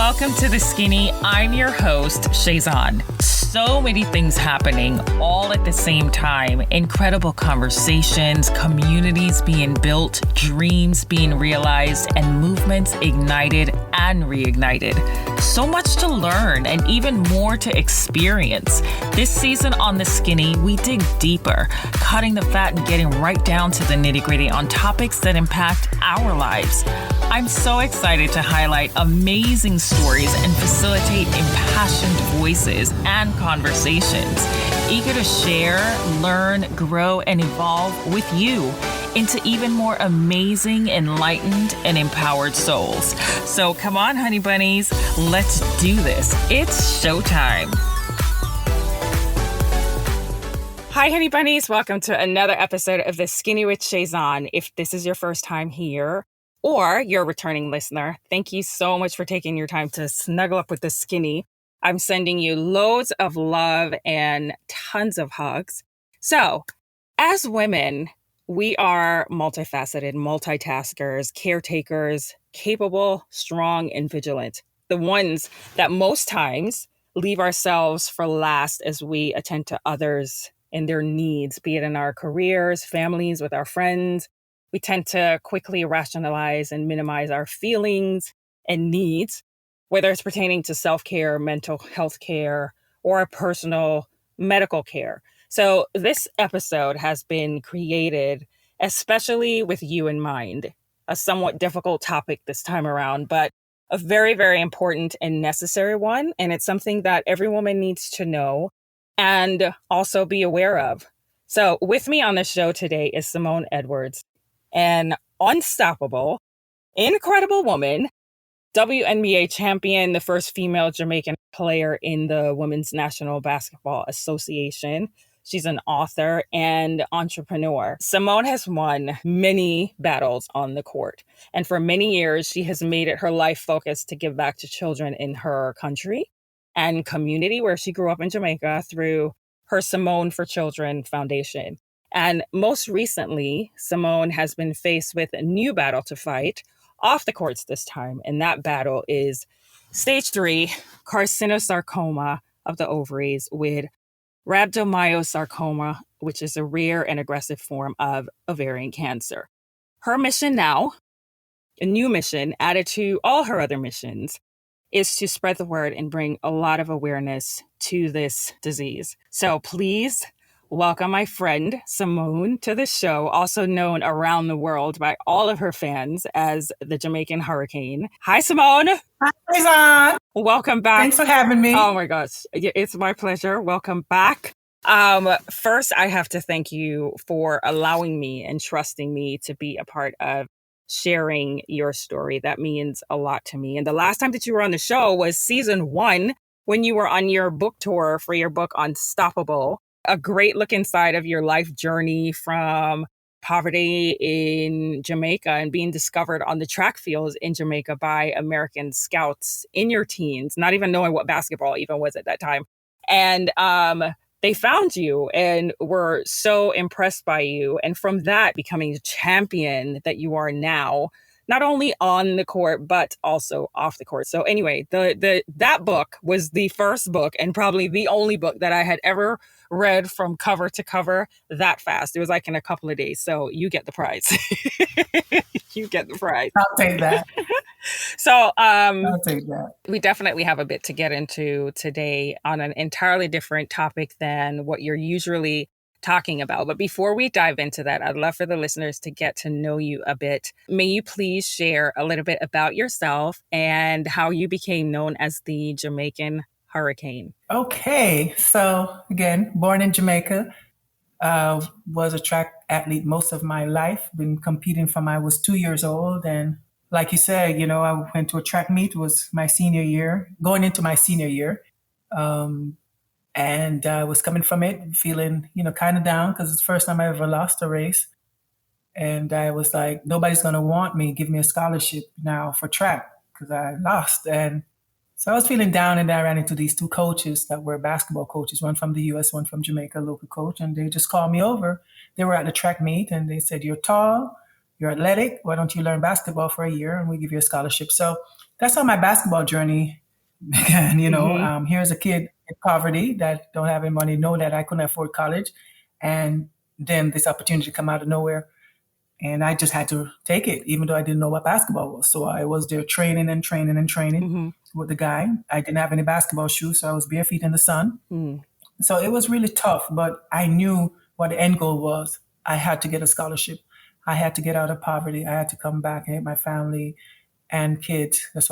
welcome to The Skinny. I'm your host, Shazan. So many things happening all at the same time. Incredible conversations, communities being built, dreams being realized, and movements ignited and reignited. So much to learn and even more to experience. This season on The Skinny, we dig deeper, cutting the fat and getting right down to the nitty-gritty on topics that impact our lives. I'm so excited to highlight amazing stories and facilitate impassioned voices and conversations, eager to share, learn, grow, and evolve with you into even more amazing, enlightened, and empowered souls. So come on, honey bunnies, let's do this. It's showtime. Hi, honey bunnies. Welcome to another episode of The Skinny with Shazan. If this is your first time here, or you're a returning listener, thank you so much for taking your time to snuggle up with The Skinny. I'm sending you loads of love and tons of hugs. So, as women, we are multifaceted, multitaskers, caretakers, capable, strong, and vigilant. The ones that most times leave ourselves for last as we attend to others and their needs, be it in our careers, families, with our friends. We tend to quickly rationalize and minimize our feelings and needs, whether it's pertaining to self-care, mental health care, or personal medical care. So this episode has been created especially with you in mind. A somewhat difficult topic this time around, but a very, very important and necessary one. And it's something that every woman needs to know and also be aware of. So with me on the show today is Simone Edwards, an unstoppable, incredible woman, WNBA champion, the first female Jamaican player in the Women's National Basketball Association. She's an author and entrepreneur. Simone has won many battles on the court. And for many years, she has made it her life focus to give back to children in her country and community where she grew up in Jamaica through her Simone for Children Foundation. And most recently, Simone has been faced with a new battle to fight off the courts this time. And that battle is stage 3, Carcinosarcoma of the ovaries with Rabdomyosarcoma, which is a rare and aggressive form of ovarian cancer. Her mission now, a new mission added to all her other missions, is to spread the word and bring a lot of awareness to this disease. So please welcome my friend Simone to the show, also known around the world by all of her fans as the Jamaican Hurricane. Hi, Simone. Hi, Shazan. Welcome back. Thanks for having me. Oh my gosh, it's my pleasure. Welcome back. First, I have to thank you for allowing me and trusting me to be a part of sharing your story. That means a lot to me. And the last time that you were on the show was season 1 when you were on your book tour for your book Unstoppable. A great look inside of your life journey from poverty in Jamaica and being discovered on the track fields in Jamaica by American scouts in your teens, not even knowing what basketball even was at that time. And they found you and were so impressed by you. And from that, becoming the champion that you are now, not only on the court, but also off the court. So anyway, that book was the first book and probably the only book that I had ever read from cover to cover that fast. It was like in a couple of days. So you get the prize. You get the prize. I'll take that. So I'll take that. We definitely have a bit to get into today on an entirely different topic than what you're usually talking about. But before we dive into that, I'd love for the listeners to get to know you a bit. May you please share a little bit about yourself and how you became known as the Jamaican Hurricane? Okay. So again, born in Jamaica, was a track athlete most of my life, been competing from I was 2 years old. And like you said, I went to a track meet, it was my senior year, going into my senior year. And I was coming from it feeling, kind of down because it's the first time I ever lost a race. And I was like, nobody's going to want me, give me a scholarship now for track because I lost. And so I was feeling down, and I ran into these 2 coaches that were basketball coaches, one from the US, one from Jamaica, local coach. And they just called me over. They were at the track meet and they said, you're tall, you're athletic. Why don't you learn basketball for a year and we give you a scholarship? So that's how my basketball journey began. Mm-hmm. Here's a kid in poverty that don't have any money, know that I couldn't afford college, and then this opportunity come out of nowhere, and I just had to take it, even though I didn't know what basketball was. So I was there training and training and training Mm-hmm. with the guy. I didn't have any basketball shoes, so I was bare feet in the sun. Mm. So it was really tough, but I knew what the end goal was. I had to get a scholarship. I had to get out of poverty. I had to come back and hit my family and kids. That's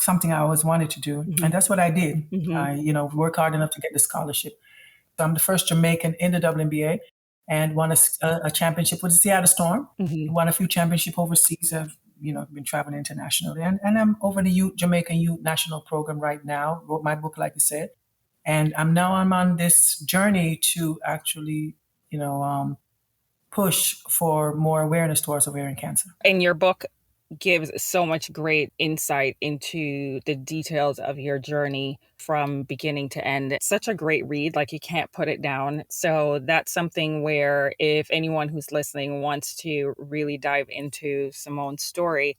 something I always wanted to do. Mm-hmm. And that's what I did. Mm-hmm. I, work hard enough to get the scholarship. So I'm the first Jamaican in the WNBA and won a championship with the Seattle Storm. Mm-hmm. Won a few championships overseas. I've, been traveling internationally. And I'm over the Jamaican Youth National Program right now. Wrote my book, like you said. And I'm on this journey to actually, push for more awareness towards ovarian cancer. And your book gives so much great insight into the details of your journey from beginning to end. It's such a great read, like you can't put it down. So that's something where if anyone who's listening wants to really dive into Simone's story,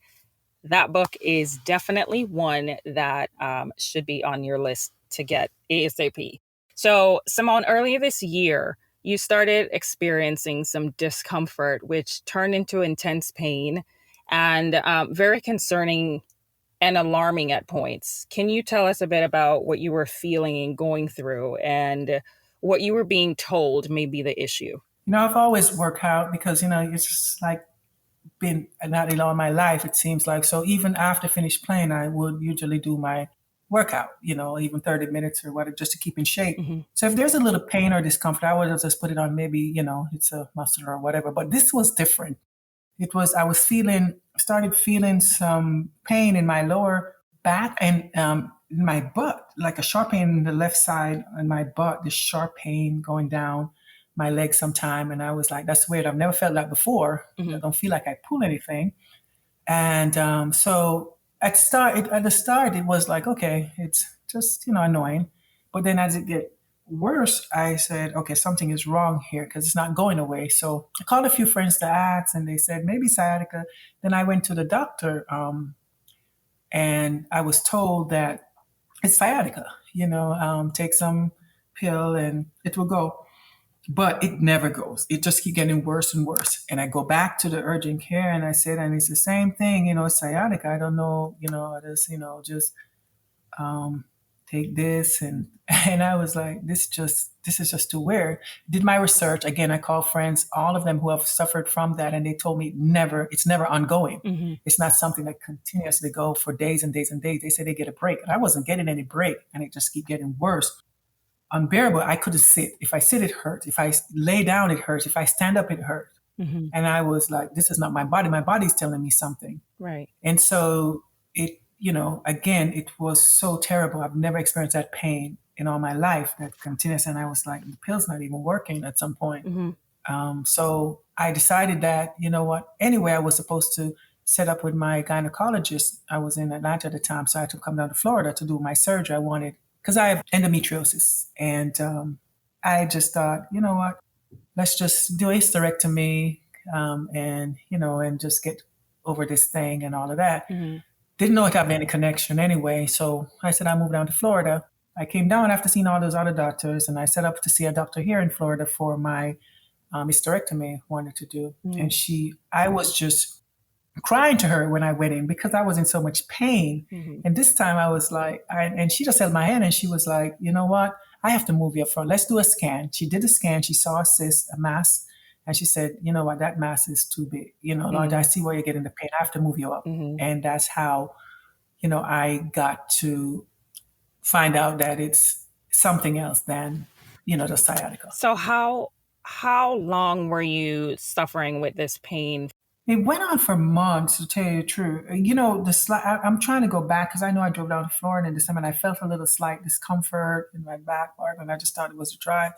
that book is definitely one that should be on your list to get ASAP. So Simone, earlier this year, you started experiencing some discomfort, which turned into intense pain and very concerning and alarming at points. Can you tell us a bit about what you were feeling and going through and what you were being told may be the issue? I've always worked out because, it's just like been not all my life, it seems like. So even after finished playing, I would usually do my workout, even 30 minutes or whatever, just to keep in shape. Mm-hmm. So if there's a little pain or discomfort, I would just put it on maybe, it's a muscle or whatever. But this was different. I started feeling some pain in my lower back and in my butt, like a sharp pain in the left side in my butt, this sharp pain going down my leg sometime. And I was like, that's weird. I've never felt that before. Mm-hmm. I don't feel like I pull anything. And so at the start, it was like, okay, it's just, annoying. But then as it get worse, I said, okay, something is wrong here because it's not going away. So I called a few friends to ask, and they said, maybe sciatica. Then I went to the doctor, and I was told that it's sciatica, take some pill and it will go. But it never goes. It just keeps getting worse and worse. And I go back to the urgent care and I said, and it's the same thing, it's sciatica. I don't know, just take this. And I was like, this is just too weird. Did my research. Again, I called friends, all of them who have suffered from that. And they told me it's never ongoing. Mm-hmm. It's not something that continuously go for days and days and days. They say they get a break. And I wasn't getting any break. And it just keep getting worse. Unbearable. I couldn't sit. If I sit, it hurts. If I lay down, it hurts. If I stand up, it hurts. Mm-hmm. And I was like, this is not my body. My body's telling me something. Right. And so it, again, it was so terrible. I've never experienced that pain in all my life, that continuous. And I was like, the pill's not even working at some point. Mm-hmm. So I decided that, anyway, I was supposed to set up with my gynecologist. I was in Atlanta at the time, so I had to come down to Florida to do my surgery. I wanted, because I have endometriosis. And I just thought, let's just do a hysterectomy and just get over this thing and all of that. Mm-hmm. Didn't know it had any connection anyway. So I said, I moved down to Florida. I came down after seeing all those other doctors, and I set up to see a doctor here in Florida for my hysterectomy I wanted to do. Mm-hmm. And I was just crying to her when I went in because I was in so much pain. Mm-hmm. And this time I was like, and she just held my hand and she was like, you know what? I have to move you up front. Let's do a scan. She did a scan. She saw a cyst, a mass. And she said, you know what? That mass is too big. Lord, I see where you're getting the pain. I have to move you up. Mm-hmm. And that's how, I got to find out that it's something else than, the sciatica. So how long were you suffering with this pain? It went on for months, to tell you the truth. I'm trying to go back because I know I drove down to Florida in December and I felt a little slight discomfort in my back part, and I just thought it was a drive.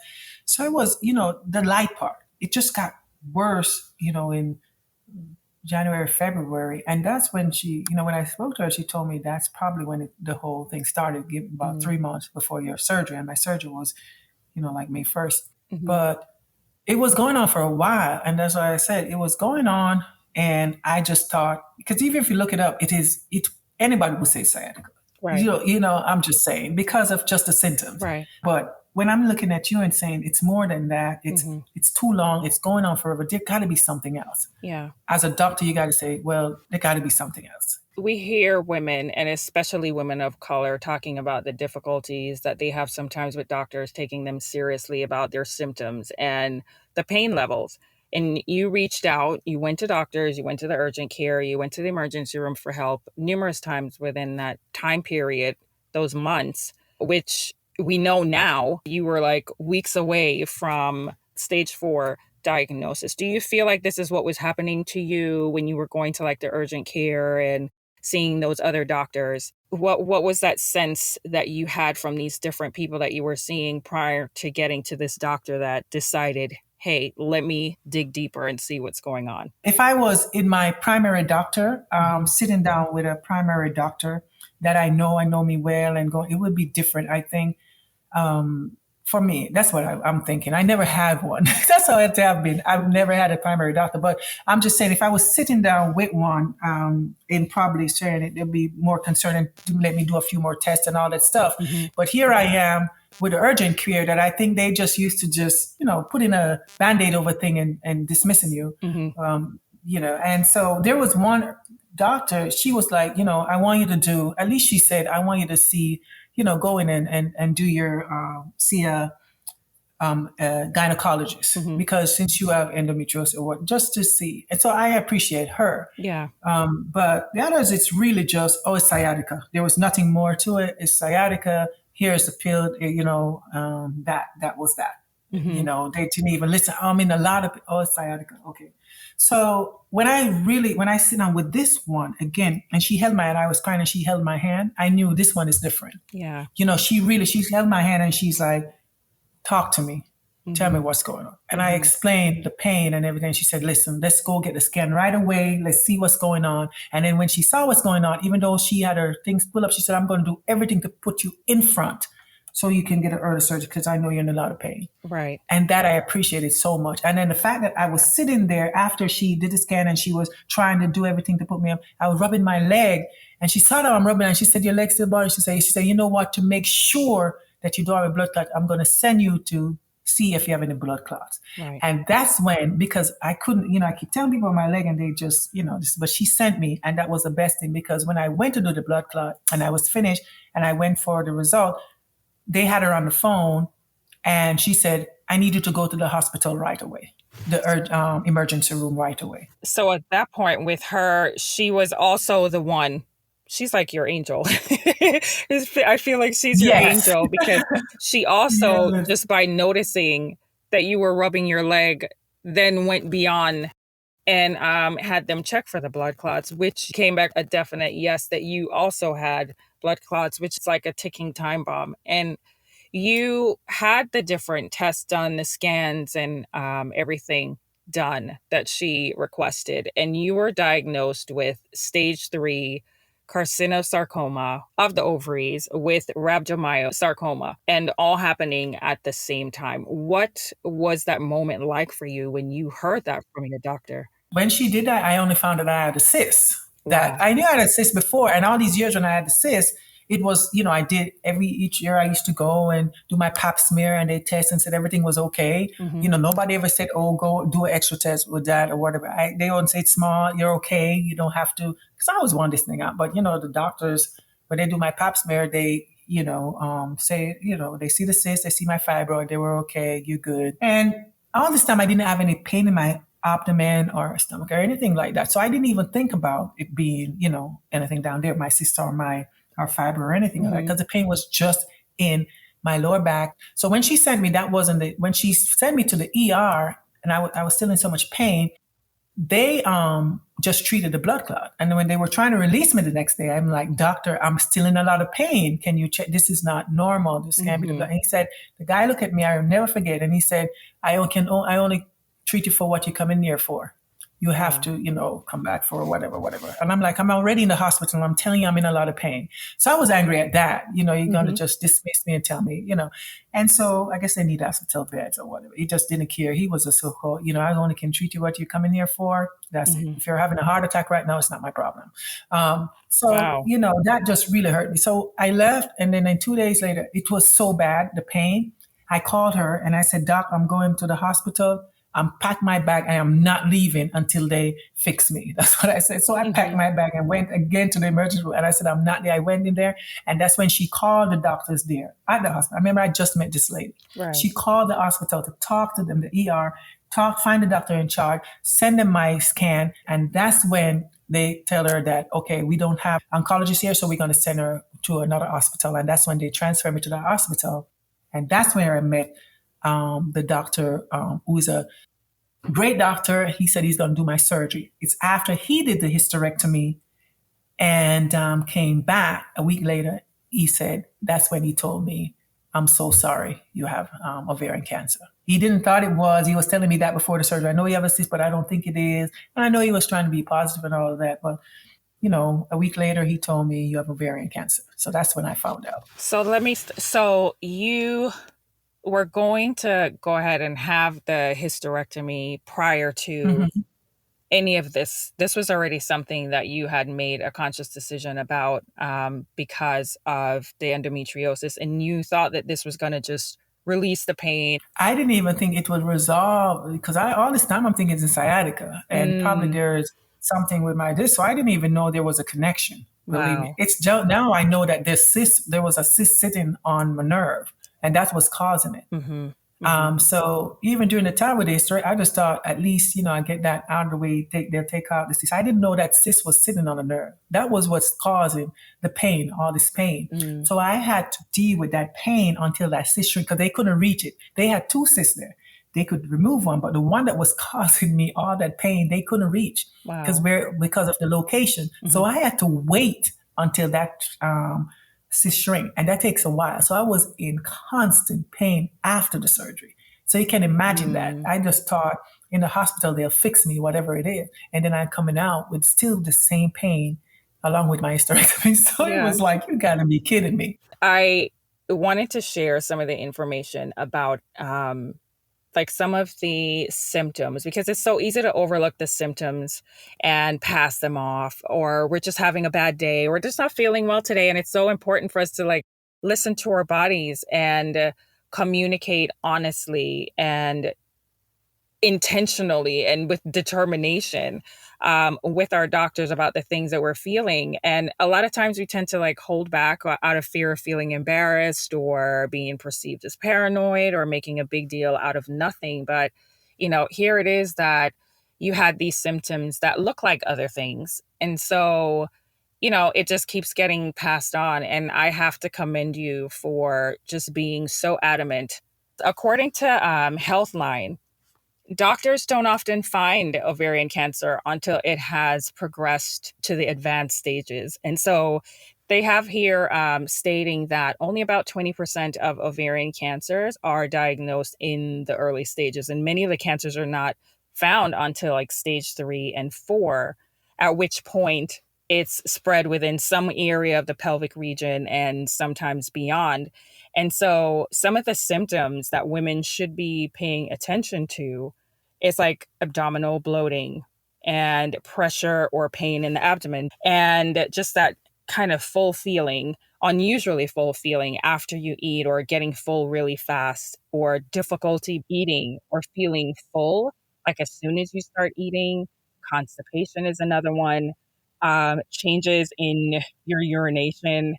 So it was, the light part. It just got worse, in January, February. And that's when when I spoke to her, she told me that's probably when the whole thing started, about 3 months before your surgery. And my surgery was, like May 1st. Mm-hmm. But it was going on for a while. And that's why I said it was going on. And I just thought, because even if you look it up, it anybody would say sciatica. Right. I'm just saying because of just the symptoms. Right. But when I'm looking at you and saying it's more than that, it's too long, it's going on forever, there got to be something else. Yeah. As a doctor, you got to say, well, there got to be something else. We hear women, and especially women of color, talking about the difficulties that they have sometimes with doctors taking them seriously about their symptoms and the pain levels. And you reached out, you went to doctors, you went to the urgent care, you went to the emergency room for help numerous times within that time period, those months, which we know now you were like weeks away from stage 4 diagnosis. Do you feel like this is what was happening to you when you were going to like the urgent care and seeing those other doctors? What was that sense that you had from these different people that you were seeing prior to getting to this doctor that decided, hey, let me dig deeper and see what's going on? If I was in my primary doctor, sitting down with a primary doctor that I know me well and it would be different, I think. For me, that's what I'm thinking. I never had one. That's how it have been. I've never had a primary doctor, but I'm just saying if I was sitting down with one, and probably saying it'd be more concerning to let me do a few more tests and all that stuff. But here I am with the urgent care that I think they just used to just, putting a Band-Aid over thing and dismissing you. And so there was one doctor, she was like, I want you to do, at least she said, I want you to see, go in and do your, see a gynecologist because since you have endometriosis or what, just to see. And so I appreciate her. Yeah. But the others, it's really just, it's sciatica. There was nothing more to it. It's sciatica. Here's the pill, that was that. They didn't even listen. In a lot of, it's sciatica. Okay. So when I sit down with this one again, and she held my hand, I was crying and she held my hand, I knew this one is different. Yeah. She held my hand and she's like, talk to me. Tell me what's going on. And I explained the pain and everything. She said, listen, let's go get the scan right away. Let's see what's going on. And then when she saw what's going on, even though she had her things pulled up, she said, I'm going to do everything to put you in front so you can get an early surgery because I know you're in a lot of pain. Right. And that I appreciated so much. And then the fact that I was sitting there after she did the scan and she was trying to do everything to put me up, I was rubbing my leg and she saw that I'm rubbing and she said, your leg's still bothering. She said, you know what, to make sure that you don't have a blood clot, I'm going to send you to see if you have any blood clots. Right. And that's when, because I couldn't, I keep telling people on my leg and they just, but she sent me. And that was the best thing because when I went to do the blood clot and I was finished and I went for the result, they had her on the phone and she said, I need you to go to the hospital right away, the emergency room right away. So at that point with her, she was also the one, she's like your angel. I feel like she's your angel because she also, just by noticing that you were rubbing your leg, then went beyond and had them check for the blood clots, which came back a definite yes, that you also had blood clots, which is like a ticking time bomb. And you had the different tests done, the scans and everything done that she requested. And you were diagnosed with stage 3 carcinosarcoma of the ovaries with rhabdomyosarcoma, and all happening at the same time. What was that moment like for you when you heard that from your doctor? When she did that, I only found that I had a cyst. That I knew I had a cyst before, and all these years when I had the cyst, it was, I did each year I used to go and do my pap smear and they test and said everything was okay. Nobody ever said, go do an extra test with that or whatever. They wouldn't say it's small, you're okay, you don't have to, because I always want this thing out. But, the doctors, when they do my pap smear, they, say, they see the cyst, they see my fibroid, they were okay, you're good. And all this time I didn't have any pain in my abdomen or stomach or anything like that. So I didn't even think about it being, anything down there, my cyst or fiber or anything like that, because the pain was just in my lower back. So when she sent me, when she sent me to the ER and I was still in so much pain, they just treated the blood clot. And when they were trying to release me the next day, I'm like, doctor, I'm still in a lot of pain. Can you check? This is not normal. This can't be the blood. And he said, the guy looked at me, I'll never forget. And he said, I only treat you for what you come in here for. You have Wow. to, come back for whatever, whatever. And I'm like, I'm already in the hospital. And I'm telling you, I'm in a lot of pain. So I was angry at that. You're going to Hmm. just dismiss me and tell me. And so I guess they need hospital beds or whatever. He just didn't care. He was a so-called, I only can treat you what you're coming here for. That's it. Hmm. If you're having a heart attack right now, it's not my problem. So, Wow. that just really hurt me. So I left. And then 2 days later, it was so bad, the pain. I called her and I said, Doc, I'm going to the hospital. I'm packed my bag. I am not leaving until they fix me. That's what I said. So I packed Hmm. my bag and went again to the emergency room. And I said, I'm not there. I went in there. And that's when she called the doctors there at the hospital. I remember I just met this lady. Right. She called the hospital to talk to them, the ER, find the doctor in charge, send them my scan. And that's when they tell her that, okay, we don't have oncologists here. So we're going to send her to another hospital. And that's when they transfer me to the hospital. And that's where I met the doctor, who's a great doctor. He said he's going to do my surgery. It's after he did the hysterectomy and came back a week later. He said, that's when he told me, I'm so sorry you have ovarian cancer. He didn't thought it was. He was telling me that before the surgery. I know you have a cyst, but I don't think it is. And I know he was trying to be positive and all of that. But, a week later, he told me you have ovarian cancer. So that's when I found out. So you were going to go ahead and have the hysterectomy prior to Mm-hmm. any of this. This was already something that you had made a conscious decision about because of the endometriosis, and you thought that this was going to just release the pain. I didn't even think it would resolve because all this time I'm thinking it's sciatica and probably Mm, there's something with my disc. So I didn't even know there was a connection. Believe me, wow. it's now I know that there was a cyst sitting on my nerve, and that's what's causing it. Hmm. Hmm. So even during the time with this, I just thought at least, I get that out of the way. They'll take out the cyst. I didn't know that cyst was sitting on the nerve. That was what's causing the pain, all this pain. Mm, So I had to deal with that pain until that cyst shrink because they couldn't reach it. They had two cysts there. They could remove one, but the one that was causing me all that pain, they couldn't reach wow. because of the location. Hmm. So I had to wait until that cyst shrink, and that takes a while. So I was in constant pain after the surgery. So you can imagine that. Mm, I just thought in the hospital they'll fix me, whatever it is, and then I'm coming out with still the same pain along with my hysterectomy. So it yeah. was like, you gotta be kidding me. I wanted to share some of the information about like some of the symptoms because it's so easy to overlook the symptoms and pass them off, or we're just having a bad day, or we're just not feeling well today. And it's so important for us to like listen to our bodies and communicate honestly and intentionally and with determination with our doctors about the things that we're feeling. And a lot of times we tend to like hold back out of fear of feeling embarrassed or being perceived as paranoid or making a big deal out of nothing. But, here it is that you had these symptoms that look like other things. And so, it just keeps getting passed on. And I have to commend you for just being so adamant. According to Healthline, doctors don't often find ovarian cancer until it has progressed to the advanced stages. And so they have here stating that only about 20% of ovarian cancers are diagnosed in the early stages. And many of the cancers are not found until like stage 3 and 4, at which point it's spread within some area of the pelvic region and sometimes beyond. And so some of the symptoms that women should be paying attention to is like abdominal bloating and pressure or pain in the abdomen, and just that kind of full feeling, unusually full feeling after you eat, or getting full really fast, or difficulty eating or feeling full like as soon as you start eating. Constipation is another one. Changes in your urination.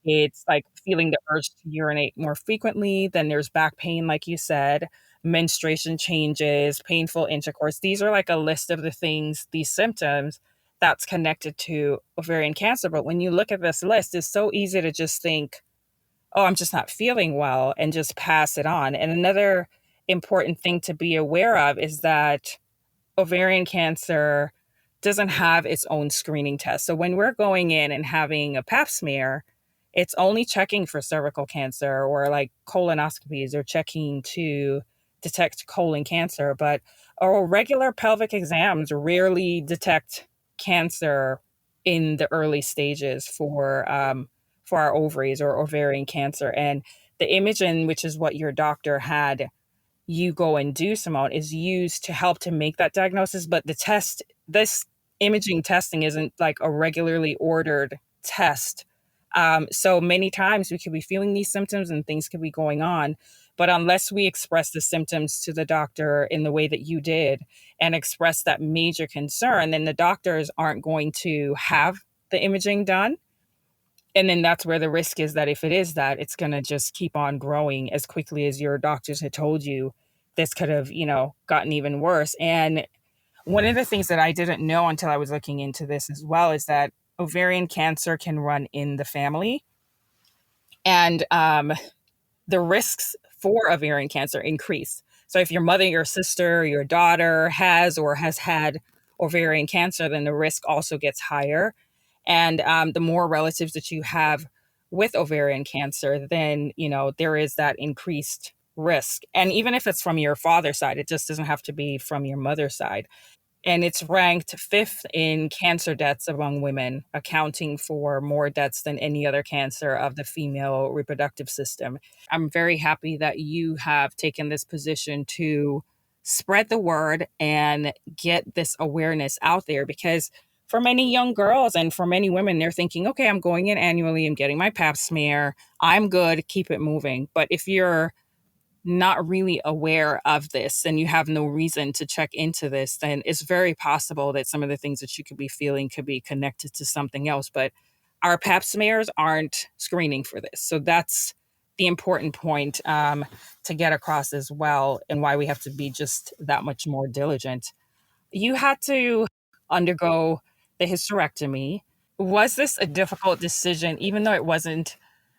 It's like feeling the urge to urinate more frequently. Then there's back pain, like you said, menstruation changes, painful intercourse. These are like a list of the things, these symptoms that's connected to ovarian cancer. But when you look at this list, it's so easy to just think, oh, I'm just not feeling well, and just pass it on. And another important thing to be aware of is that ovarian cancer doesn't have its own screening test. So when we're going in and having a pap smear, it's only checking for cervical cancer, or like colonoscopies, or checking to detect colon cancer, but our regular pelvic exams rarely detect cancer in the early stages for our ovaries or ovarian cancer. And the imaging, which is what your doctor had you go and do, Simone, is used to help to make that diagnosis. But this imaging testing isn't like a regularly ordered test. So many times we could be feeling these symptoms and things could be going on. But unless we express the symptoms to the doctor in the way that you did and express that major concern, then the doctors aren't going to have the imaging done. And then that's where the risk is that if it is that, it's going to just keep on growing as quickly as your doctors had told you. This could have, gotten even worse. And one of the things that I didn't know until I was looking into this as well is that ovarian cancer can run in the family. And the risks for ovarian cancer increase. So if your mother, your sister, your daughter has or has had ovarian cancer, then the risk also gets higher. And the more relatives that you have with ovarian cancer, then, there is that increased risk. And even if it's from your father's side, it just doesn't have to be from your mother's side. And it's ranked fifth in cancer deaths among women, accounting for more deaths than any other cancer of the female reproductive system. I'm very happy that you have taken this position to spread the word and get this awareness out there, because for many young girls and for many women, they're thinking, okay, I'm going in annually, I'm getting my pap smear, I'm good, keep it moving. But if you're not really aware of this and you have no reason to check into this, then it's very possible that some of the things that you could be feeling could be connected to something else. But our pap smears aren't screening for this. So that's the important point to get across as well, and why we have to be just that much more diligent. You had to undergo the hysterectomy. Was this a difficult decision, even though it wasn't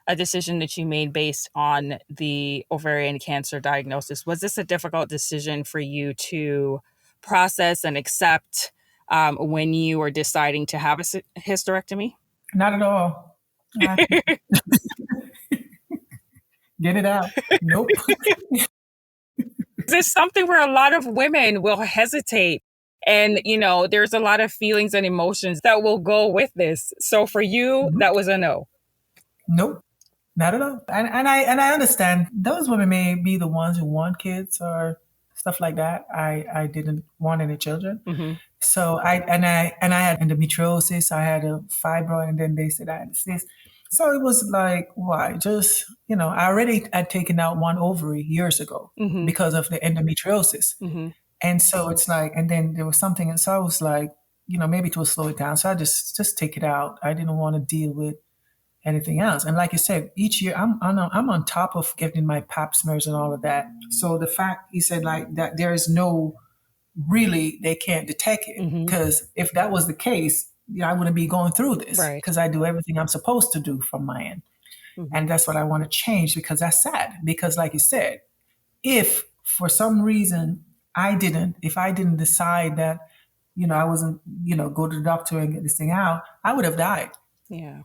a decision that you made based on the ovarian cancer diagnosis? Was this a difficult decision for you to process and accept when you were deciding to have a hysterectomy? Not at all. Get it out. Nope. It's something where a lot of women will hesitate. And, there's a lot of feelings and emotions that will go with this. So for you, that was a no. Nope. Not at all. And I understand those women may be the ones who want kids or stuff like that. I didn't want any children. Mm-hmm. So I had endometriosis, I had a fibroid, and then they said I had cyst. So it was like, why? Just, I already had taken out one ovary years ago Mm-hmm. because of the endometriosis. Mm-hmm. And so it's like, and then there was something, and so I was like, maybe it will slow it down. So I just take it out. I didn't want to deal with anything else. And like you said, each year I'm on top of getting my pap smears and all of that. So the fact he said like that, there is no really, they can't detect it, Mm-hmm. because if that was the case, I wouldn't be going through this, Right. because I do everything I'm supposed to do from my end. Mm-hmm. And that's what I want to change, because that's sad. Because like you said, if for some reason if I didn't decide that, I wasn't, go to the doctor and get this thing out, I would have died. Yeah.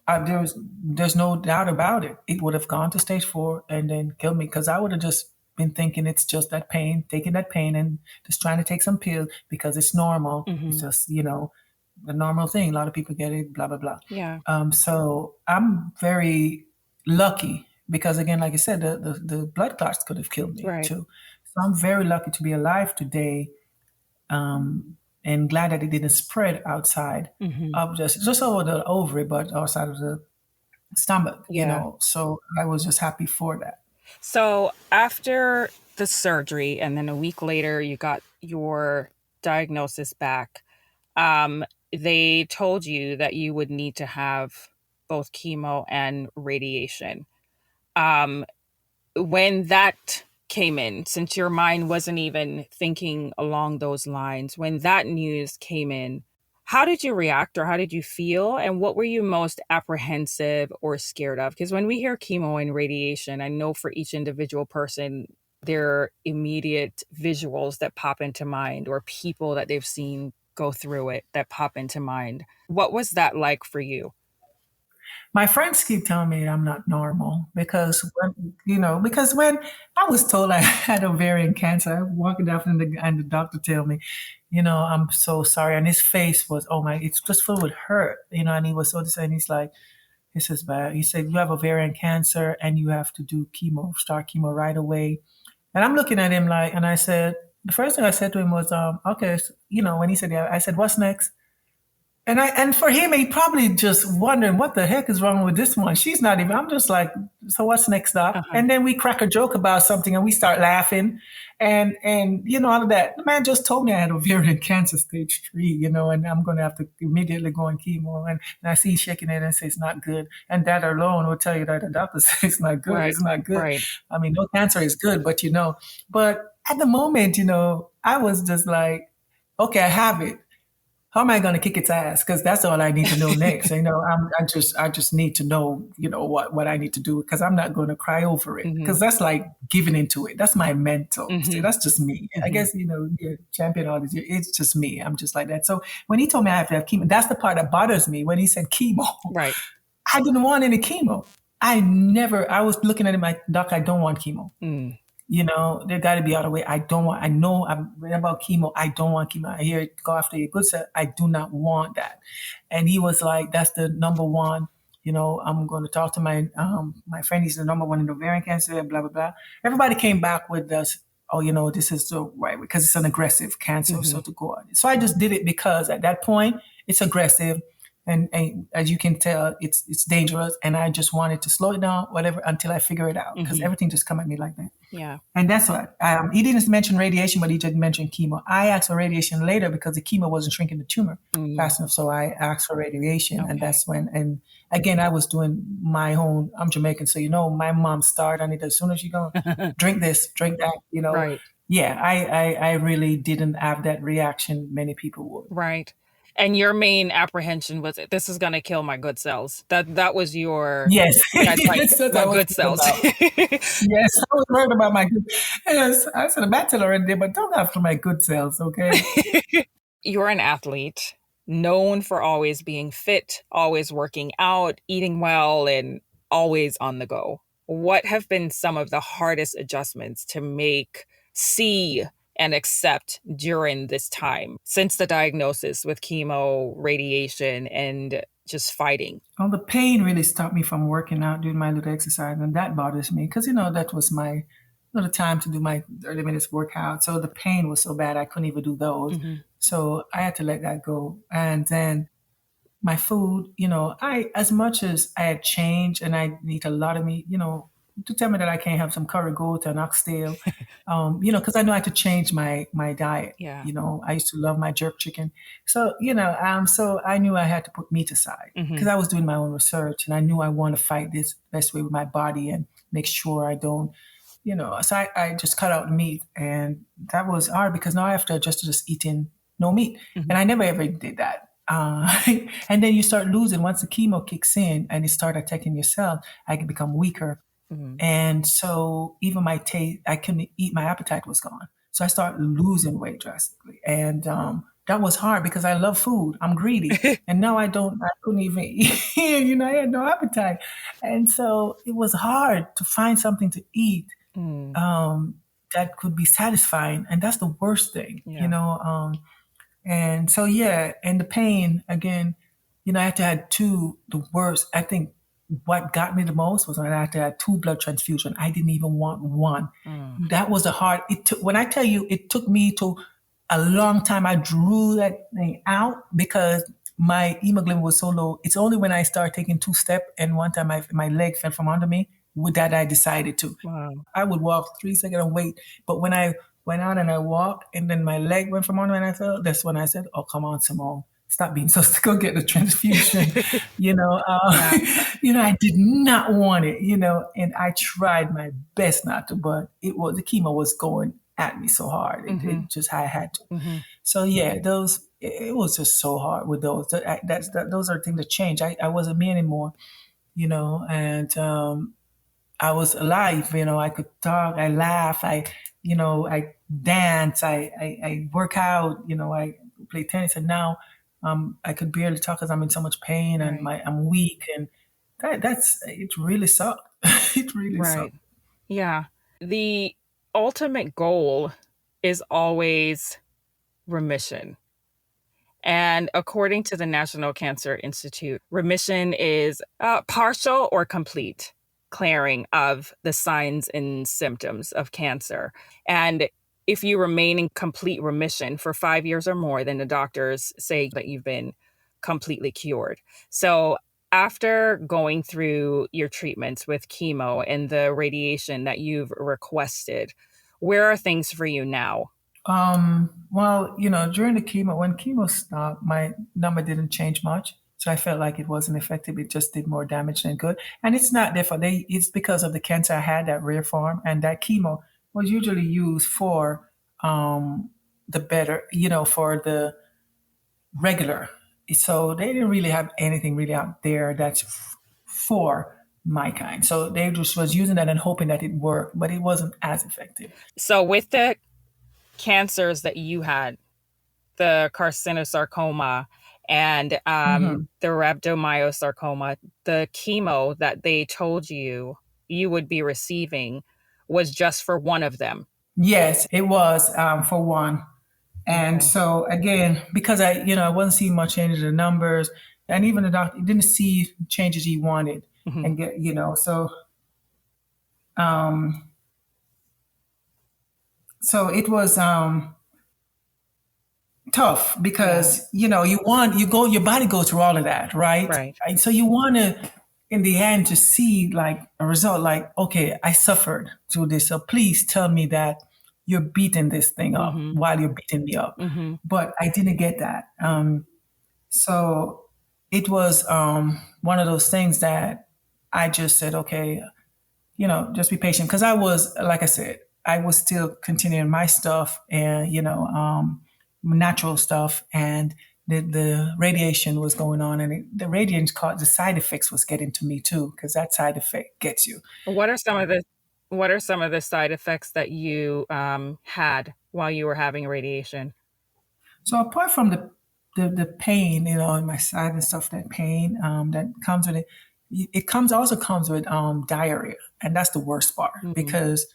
There's no doubt about it. It would have gone to stage 4 and then killed me, because I would have just been thinking it's just that pain, taking that pain and just trying to take some pills because it's normal. Mm-hmm. It's just, a normal thing. A lot of people get it, blah, blah, blah. Yeah. So I'm very lucky, because again, like I said, the blood clots could have killed me Right. too. So I'm very lucky to be alive today. And glad that it didn't spread outside of just over the ovary, but outside of the stomach, Yeah. So I was just happy for that. So after the surgery, and then a week later, you got your diagnosis back. They told you that you would need to have both chemo and radiation. When that came in, since your mind wasn't even thinking along those lines, when that news came in, how did you react, or how did you feel? And what were you most apprehensive or scared of? Because when we hear chemo and radiation, I know for each individual person, there are immediate visuals that pop into mind, or people that they've seen go through it that pop into mind. What was that like for you? My friends keep telling me I'm not normal because because when I was told I had ovarian cancer, I walked out and the doctor told me, I'm so sorry. And his face was, oh my, it's just filled with hurt, and he was so disappointed. He's like, this is bad. He said, you have ovarian cancer and you have to do chemo, start chemo right away. And I'm looking at him like, and I said, the first thing I said to him was, okay, so, when he said, yeah, I said, what's next? And for him, he probably just wondering what the heck is wrong with this one. She's not even. I'm just like, so what's next up? Uh-huh. And then we crack a joke about something, and we start laughing, and all of that. The man just told me I had ovarian cancer stage 3, and I'm going to have to immediately go on chemo. And I see he's shaking it and say it's not good. And that alone will tell you that the doctor says it's not good. Right. It's not good. Right. I mean, no cancer is good, but But at the moment, I was just like, okay, I have it. How am I going to kick its ass? Because that's all I need to know next. I just need to know, what I need to do, because I'm not going to cry over it, because that's like giving into it. That's my mental. See, that's just me. I guess, you're champion all these years. It's just me. I'm just like that. So when he told me I have to have chemo, that's the part that bothers me. When he said chemo, Right. I didn't want any chemo. I was looking at him like, doc, I don't want chemo. There got to be other way. I know I've read about chemo. I don't want chemo. I hear it go after your good self. I do not want that. And he was like, that's the number one. I'm going to talk to my friend. He's the number one in ovarian cancer, blah, blah, blah. Everybody came back with this, this is the right way, because it's an aggressive cancer. So to go on. So I just did it because at that point, it's aggressive. And as you can tell, it's dangerous. And I just wanted to slow it down, whatever, until I figure it out, because everything just come at me like that. Yeah. And that's what, he didn't mention radiation, but he did mention chemo. I asked for radiation later because the chemo wasn't shrinking the tumor fast enough. So I asked for radiation. Okay. And that's when, and again, I was doing my own, I'm Jamaican. So, my mom started on it as soon as she go, drink this, drink that, Right. Yeah, I really didn't have that reaction many people would. Right. And your main apprehension was, this is going to kill my good cells. That was your... Yes. Yes, my good cells. Yes, I was worried about my good... Yes, I said a bad cell already, but don't after my good cells, okay? You're an athlete, known for always being fit, always working out, eating well, and always on the go. What have been some of the hardest adjustments to see and accept during this time, since the diagnosis with chemo, radiation, and just fighting? Well, the pain really stopped me from working out, doing my little exercise, and that bothers me because, that was my little time to do my 30 minutes workout. So the pain was so bad, I couldn't even do those. So I had to let that go. And then my food, as much as I had changed and I eat a lot of meat, to tell me that I can't have some curry goat and oxtail, because I know I had to change my diet. Yeah. I used to love my jerk chicken. So, so I knew I had to put meat aside because I was doing my own research and I knew I want to fight this best way with my body and make sure I don't, so I just cut out the meat, and that was hard because now I have to adjust to just eating no meat. And I never ever did that. And then you start losing once the chemo kicks in and it start attacking your cell, I can become weaker. And so even my taste, I couldn't eat, my appetite was gone. So I started losing weight drastically. And that was hard because I love food. I'm greedy. And now I couldn't even eat, I had no appetite. And so it was hard to find something to eat that could be satisfying. And that's the worst thing, and so, and the pain, again, I had to have the worst, I think, what got me the most was when I had to have 2 blood transfusions. I didn't even want one. That was when I tell you, it took me to a long time. I drew that thing out because my hemoglobin was so low. It's only when I started taking 2 steps and one time my leg fell from under me, with that I decided to. Wow. I would walk 3 seconds and wait. But when I went out and I walked and then my leg went from under me and I fell, that's when I said, oh, come on, Simone. Stop being so sick. Go get the transfusion. I did not want it, and I tried my best not to, but the chemo was going at me so hard. It just, I had to. So it was just so hard with those. Those are things that changed. I wasn't me anymore, and I was alive, I could talk, I laugh, I dance, I work out, I play tennis, and now I could barely talk because I'm in so much pain and I'm weak, and it really sucked. It really Right. sucked. Yeah. The ultimate goal is always remission. And according to the National Cancer Institute, remission is partial or complete clearing of the signs and symptoms of cancer. And if you remain in complete remission for 5 years or more, then the doctors say that you've been completely cured. So after going through your treatments with chemo and the radiation that you've requested, where are things for you now? Well, during the chemo, when chemo stopped, my number didn't change much. So I felt like it wasn't effective. It just did more damage than good. And it's not therefore it's because of the cancer I had, that rare form, and that chemo was usually used for the better, for the regular. So they didn't really have anything really out there that's for my kind. So they just was using that and hoping that it worked, but it wasn't as effective. So with the cancers that you had, the carcinosarcoma and Hmm. the rhabdomyosarcoma, the chemo that they told you you would be receiving was just for one of them. Yes, it was for one. And Okay. so again, because I wasn't seeing much changes in the numbers, and even the doctor didn't see changes he wanted, Mhm. and um, so it was tough Yeah. because your body goes through all of that, right? Right. And so you want to, in the end, to see like a result, like, okay, I suffered through this, so please tell me that you're beating this thing up Mhm. while you're beating me up. Mhm. But I didn't get that. So it was one of those things that I just said, okay, just be patient. Because I was, like I said, I was still continuing my stuff and, natural stuff. And the radiation was going on. And the radiation caused the side effects was getting to me too, because that side effect gets you. What are some of the side effects that you had while you were having radiation? So apart from the pain, in my side and stuff, that pain that comes with it, also comes with diarrhea, and that's the worst part Mm, because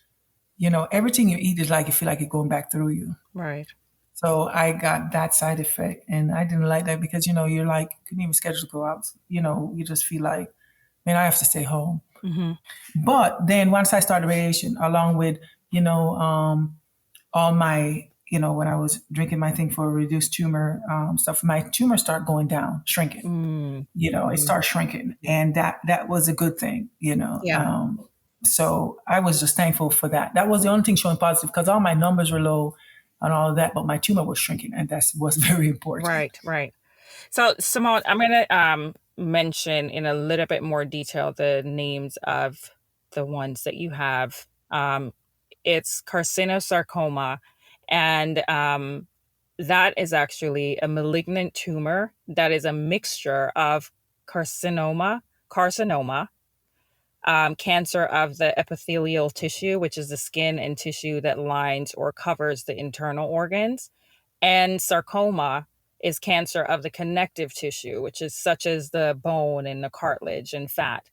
everything you eat is like you feel like it's going back through you. right. So I got that side effect, and I didn't like that because you're like couldn't even schedule to go out. You just feel like, man, I have to stay home. Hmm. But then once I started radiation, along with you know all my when I was drinking my thing for reduced tumor stuff, my tumor started going down, shrinking. Mm, It started shrinking, and that was a good thing. yeah. So I was just thankful for that. That was the only thing showing positive because all my numbers were low and all of that, but my tumor was shrinking, and that was very important. Right. Right. So, Simone, I'm going to mention in a little bit more detail the names of the ones that you have. It's carcinosarcoma, and that is actually a malignant tumor that is a mixture of carcinoma, cancer of the epithelial tissue, which is the skin and tissue that lines or covers the internal organs, and sarcoma is cancer of the connective tissue, which is such as the bone and the cartilage and fat.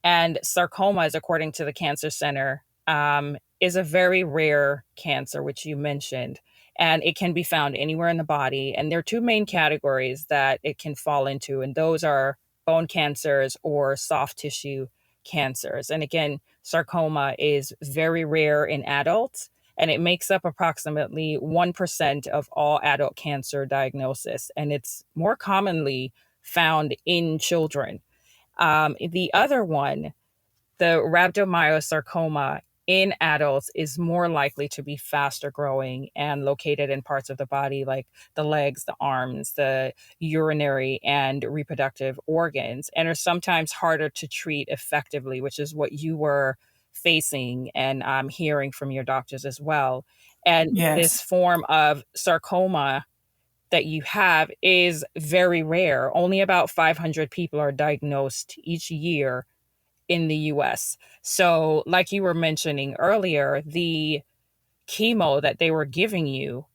And sarcomas, according to the Cancer Center, is a very rare cancer, which you mentioned. And it can be found anywhere in the body. And there are two main categories that it can fall into, and those are bone cancers or soft tissue cancers. And again, sarcoma is very rare in adults, and it makes up approximately 1% of all adult cancer diagnosis. And it's more commonly found in children. The other one, the rhabdomyosarcoma in adults, is more likely to be faster growing and located in parts of the body like the legs, the arms, the urinary and reproductive organs, and are sometimes harder to treat effectively, which is what you were facing and hearing from your doctors as well. And this Yes. form of sarcoma that you have is very rare. Only about 500 people are diagnosed each year in the US. So, like you were mentioning earlier, the chemo that they were giving you,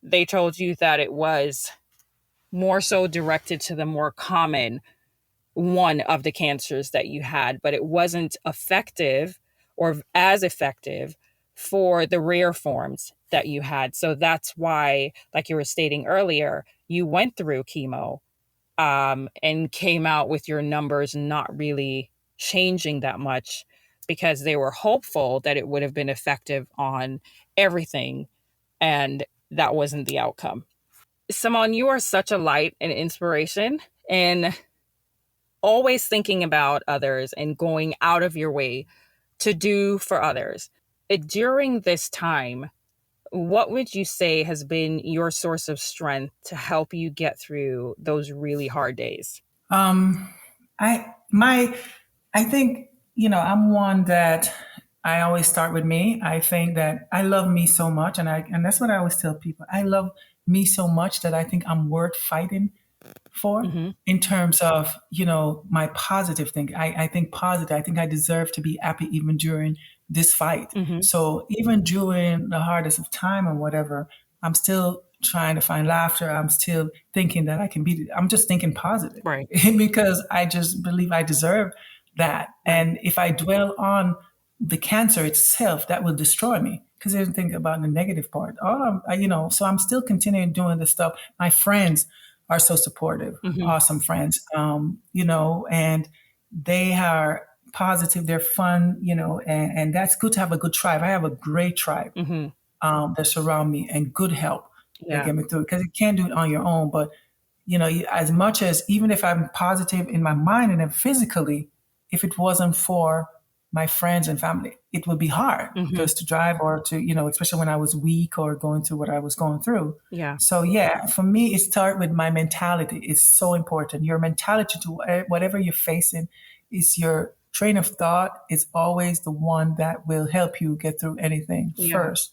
they told you that it was more so directed to the more common one of the cancers that you had, but it wasn't effective or as effective for the rare forms that you had. So that's why, like you were stating earlier, you went through chemo and came out with your numbers not really changing that much because they were hopeful that it would have been effective on everything. And that wasn't the outcome. Simone, you are such a light and inspiration, and always thinking about others and going out of your way to do for others. During this time, what would you say has been your source of strength to help you get through those really hard days? Um, I my I think, I'm one that I always start with me. I think that I love me so much, and that's what I always tell people. I love me so much that I think I'm worth fighting for, Mm-hmm. in terms of, my positive thing. I think positive. I think I deserve to be happy even during this fight. Mm-hmm. So even during the hardest of time or whatever, I'm still trying to find laughter. I'm still thinking that I can beat it. I'm just thinking positive Right. because I just believe I deserve that. Right. And if I dwell on the cancer itself, that will destroy me because I didn't think about the negative part. So I'm still continuing doing the stuff. My friends are so supportive, Mm-hmm. awesome friends, and they are positive, they're fun, and that's good to have a good tribe. I have a great tribe Mm-hmm. that surround me and good help that Yeah. get me through because you can't do it on your own. But as much as even if I'm positive in my mind and then physically, if it wasn't for my friends and family, it would be hard Mm-hmm. because to drive or to, especially when I was weak or going through what I was going through. Yeah. So yeah, for me, it starts with my mentality. It's so important. Your mentality to whatever you're facing is your train of thought is always the one that will help you get through anything Yeah. first.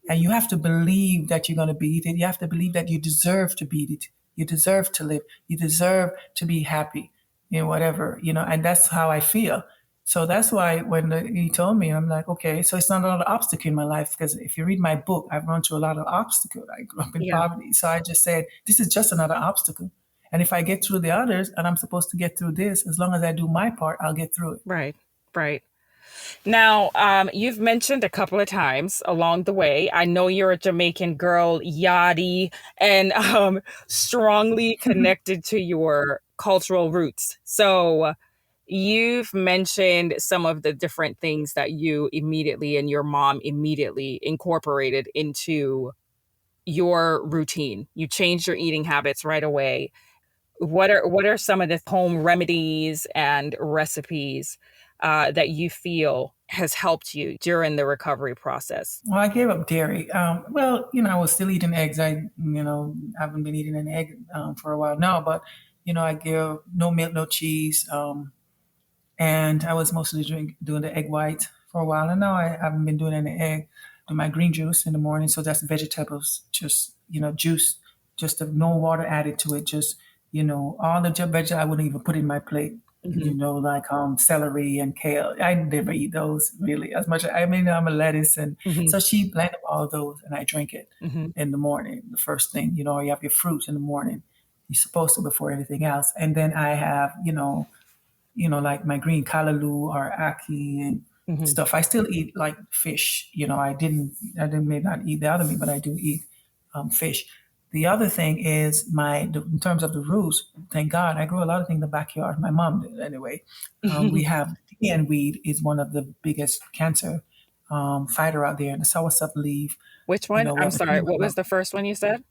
And you have to believe that you're going to beat it. You have to believe that you deserve to beat it. You deserve to live. You deserve to be happy in whatever, and that's how I feel. So that's why when he told me, I'm like, okay, so it's not another obstacle in my life. Because if you read my book, I've run through a lot of obstacles. I grew up in Yeah. poverty. So I just said, this is just another obstacle. And if I get through the others and I'm supposed to get through this, as long as I do my part, I'll get through it. Right. Right. Now, you've mentioned a couple of times along the way, I know you're a Jamaican girl, yachty, and strongly connected to your cultural roots. So you've mentioned some of the different things that you immediately and your mom immediately incorporated into your routine. You changed your eating habits right away. What are some of the home remedies and recipes that you feel has helped you during the recovery process? Well, I gave up dairy. I was still eating eggs. Haven't been eating an egg for a while now, but, I give no milk, no cheese. And I was mostly doing the egg white for a while. And now I haven't been doing any egg. Do my green juice in the morning. So that's vegetables, just, juice, just no water added to it. Just, all the vegetables I wouldn't even put in my plate. Hmm. Like celery and kale. I never eat those really as much. I mean, I'm a lettuce, and Hmm. so she blended all those, and I drink it Hmm. in the morning. The first thing, you have your fruit in the morning. You're supposed to before anything else, and then I have, like my green callaloo or ackee and Hmm. stuff. I still eat like fish. I may not eat the other meat, but I do eat fish. The other thing is in terms of the roots, thank God, I grew a lot of things in the backyard. My mom did anyway. We have guinean weed is one of the biggest cancer fighter out there. The soursop leaf, Which one? we I'm have the sorry. What was the first one you said?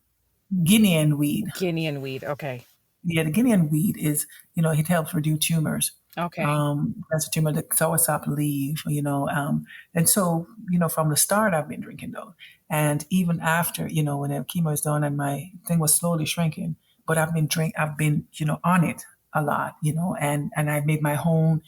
Guinean weed. Guinean weed. Okay. Yeah, the Guinean weed is, it helps reduce tumors. Okay. That's a tumor, the soursop leaf, and so, from the start, I've been drinking those. And even after, when the chemo is done and my thing was slowly shrinking, but I've been, on it a lot, and I made my own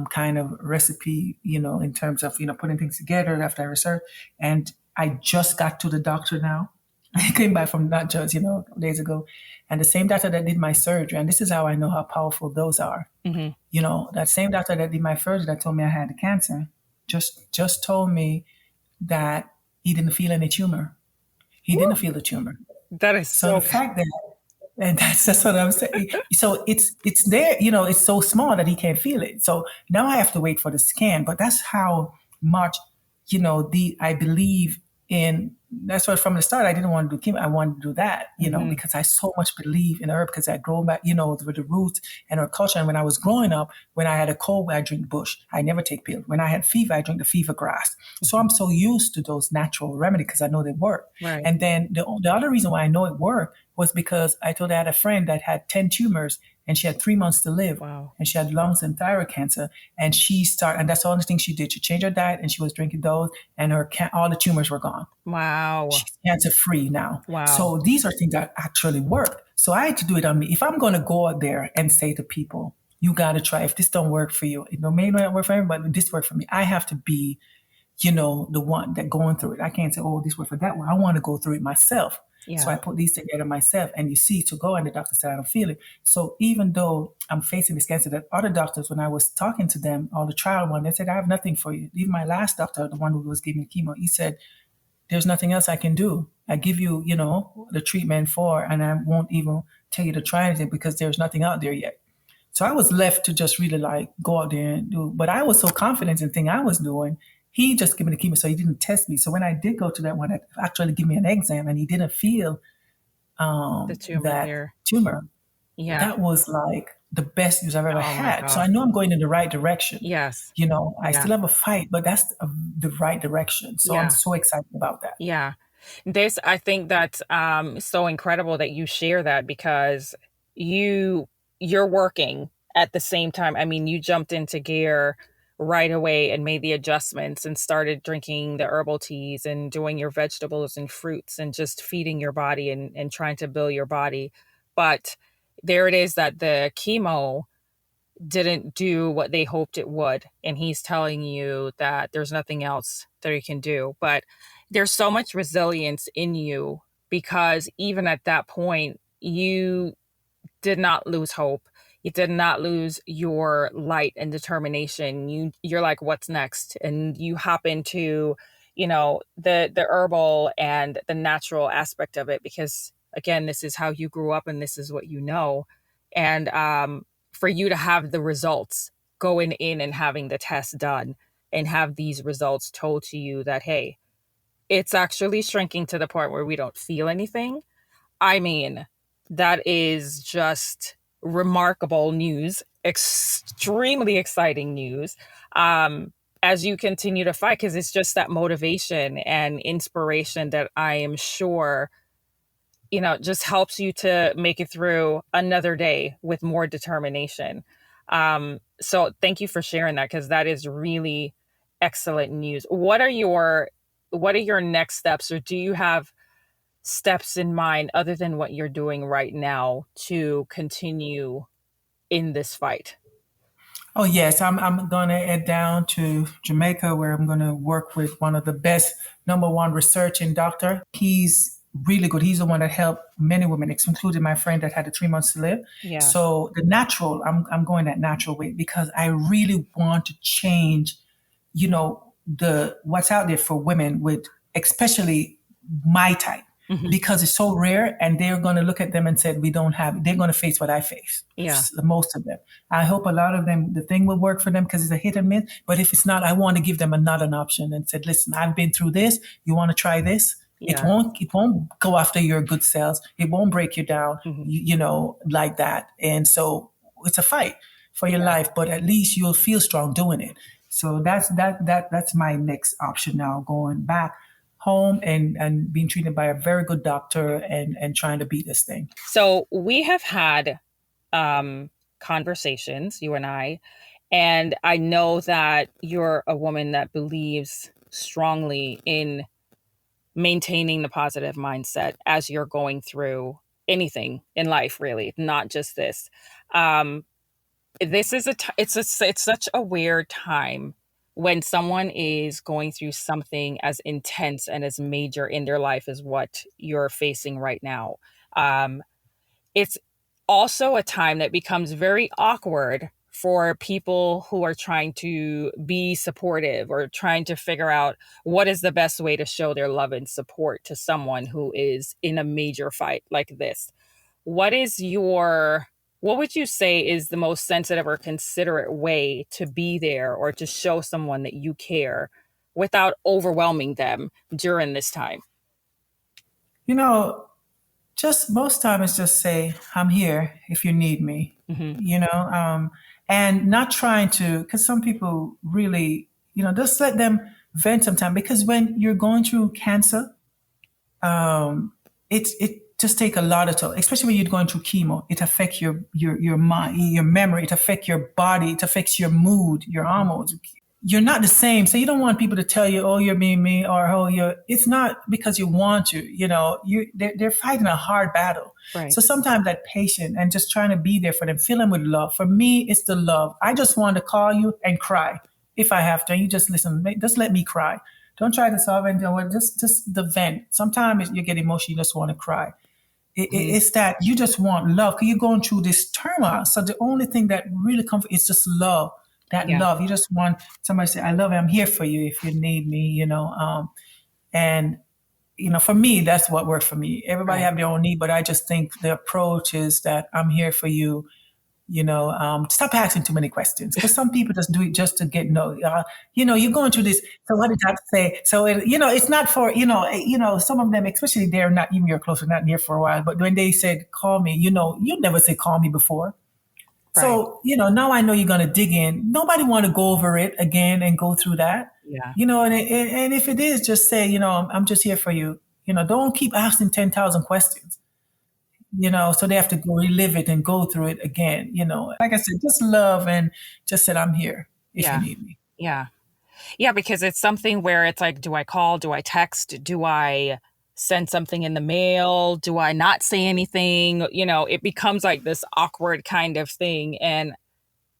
kind of recipe, in terms of, putting things together after I researched. And I just got to the doctor now. I came back from not just, a couple days ago. And the same doctor that did my surgery, and this is how I know how powerful those are. Hmm. That same doctor that did my surgery that told me I had the cancer just told me that he didn't feel any tumor. He didn't feel the tumor. That is So the so. fact that And that's what I'm saying. So it's there, it's so small that he can't feel it. So now I have to wait for the scan. But that's how much, the I believe in. That's why from the start I didn't want to do chemo. I wanted to do that, because I so much believe in herb because I grow back, with the roots and her culture. And when I was growing up, when I had a cold, I drink bush. I never take pills. When I had fever, I drink the fever grass. So I'm so used to those natural remedies because I know they work. Right. And then the other reason why I know it worked was because I told I had a friend that had 10 tumors and she had 3 months to live. Wow. And she had lungs and thyroid cancer. And and that's the only thing she did. She changed her diet and she was drinking those and all the tumors were gone. Wow. She's cancer free now. Wow. So these are things that actually work. So I had to do it on me. If I'm going to go out there and say to people, you got to try, if this don't work for you, it may not work for everybody, but this worked for me. I have to be, the one that going through it. I can't say, oh, this worked for that one. I want to go through it myself. Yeah. So I put these together myself and you see to go and the doctor said, I don't feel it. So even though I'm facing this cancer, that other doctors, when I was talking to them, all the trial one, they said, I have nothing for you. Even my last doctor, the one who was giving me chemo, he said, there's nothing else I can do. I give you, the treatment and I won't even tell you to try anything because there's nothing out there yet. So I was left to just really like go out there and do, but I was so confident in the thing I was doing. He just gave me the chemo, so he didn't test me. So when I did go to that one, that actually give me an exam, and he didn't feel the tumor that there. tumor. Yeah. That was like the best news I've ever had. God. So I know I'm going in the right direction. Yes. I still have a fight, but that's the right direction. So I'm so excited about that. Yeah. I think that's so incredible that you share that because you're working at the same time. I mean, you jumped into gear right away and made the adjustments and started drinking the herbal teas and doing your vegetables and fruits and just feeding your body and trying to build your body. But there it is that the chemo didn't do what they hoped it would. And he's telling you that there's nothing else that he can do. But there's so much resilience in you because even at that point, you did not lose hope. You did not lose your light and determination. You're like, what's next? And you hop into, the herbal and the natural aspect of it because again, this is how you grew up and this is what you know. And for you to have the results going in and having the test done and have these results told to you that, hey, it's actually shrinking to the point where we don't feel anything. I mean, that is just remarkable news, extremely exciting news as you continue to fight, because it's just that motivation and inspiration that I am sure, just helps you to make it through another day with more determination. So thank you for sharing that because that is really excellent news. What are your next steps, or do you have steps in mind other than what you're doing right now to continue in this fight? Oh yes, I'm gonna head down to Jamaica where I'm gonna work with one of the best number one researching doctor. He's really good. He's the one that helped many women, including my friend that had 3 months to live. Yeah. So the natural, I'm going that natural way because I really want to change, the what's out there for women with especially my type. Mhm. Because it's so rare and they're going to look at them and say, we don't have it. They're going to face what I face. Yeah. Most of them. I hope a lot of them, the thing will work for them because it's a hit and miss. But if it's not, I want to give them another option and said, listen, I've been through this. You want to try this? Yeah. It won't go after your good cells. It won't break you down, like that. And so it's a fight for your life, but at least you'll feel strong doing it. So that's my next option now, going back home and being treated by a very good doctor and trying to beat this thing. So we have had conversations, you and I know that you're a woman that believes strongly in maintaining the positive mindset as you're going through anything in life, really, not just this. This is it's such a weird time when someone is going through something as intense and as major in their life as what you're facing right now. It's also a time that becomes very awkward for people who are trying to be supportive or trying to figure out what is the best way to show their love and support to someone who is in a major fight like this. what would you say is the most sensitive or considerate way to be there or to show someone that you care without overwhelming them during this time? You know, just most time is just say, I'm here if you need me, Hmm. and not trying to, because some people really, just let them vent sometime. Because when you're going through cancer, it just take a lot of time, especially when you're going through chemo. It affects your mind, your memory. It affects your body. It affects your mood, your hormones. You're not the same. So you don't want people to tell you, oh, you're being me, or oh, it's not because you want to, they're fighting a hard battle. Right. So sometimes that patient and just trying to be there for them, fill them with love. For me, it's the love. I just want to call you and cry if I have to. And you just listen, just let me cry. Don't try to solve anything. Just the vent. Sometimes you get emotional, you just want to cry. Hmm. It's that you just want love because you're going through this turmoil. So the only thing that really comes is just love. That Yeah. love. You just want somebody to say, "I love you. I'm here for you if you need me." And for me, that's what worked for me. Everybody Right. have their own need, but I just think the approach is that I'm here for you. Stop asking too many questions because some people just do it just to get know. You're going through this. So what did I say? So it's not for some of them, especially they're not even your close, not near for a while. But when they said call me, you never say call me before. Right. So now I know you're gonna dig in. Nobody want to go over it again and go through that. Yeah. And if it is, just say I'm just here for you. Don't keep asking 10,000 questions so they have to go relive it and go through it again. Like I said, just love and just said, I'm here if you Yeah. need me. Yeah. Yeah, because it's something where it's like, do I call? Do I text? Do I send something in the mail? Do I not say anything? It becomes like this awkward kind of thing. And